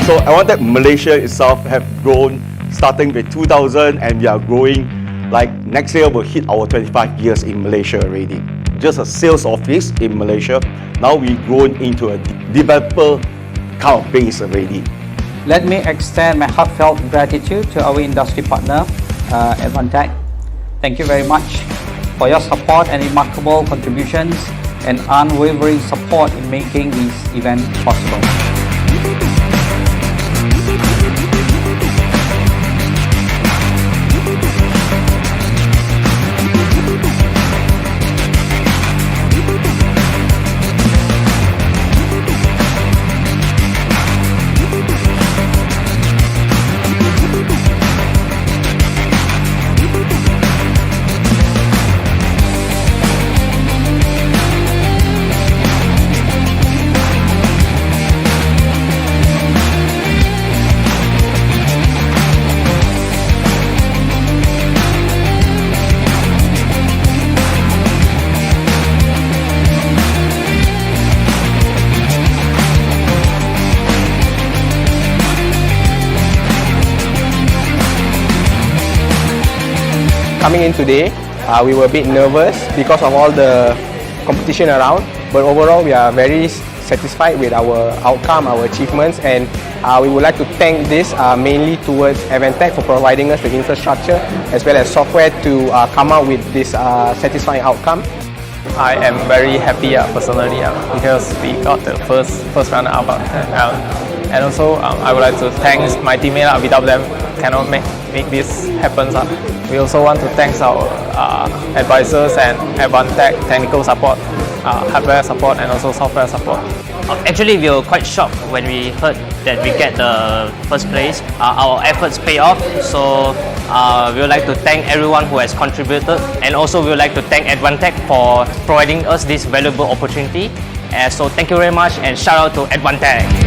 So Advantech Malaysia itself have grown starting with 2000, and we are growing like next year we'll hit our 25 years in Malaysia already. Just a sales office in Malaysia, now we've grown into a developer kind of base already. Let me extend my heartfelt gratitude to our industry partner, Advantech. Thank you very much for your support and remarkable contributions and unwavering support in making this event possible. Coming in today, we were a bit nervous because of all the competition around, but overall we are very satisfied with our outcome, our achievements, and we would like to thank this mainly towards Advantech for providing us the infrastructure as well as software to come out with this satisfying outcome. I am very happy personally because we got the first runner-up, and also I would like to thank my teammates. Without them, cannot make this happen. We also want to thank our advisors and Advantech technical support, hardware support, and also software support. Actually, we were quite shocked when we heard that we get the first place. Our efforts pay off, so we would like to thank everyone who has contributed, and also we would like to thank Advantech for providing us this valuable opportunity. So thank you very much, and shout out to Advantech.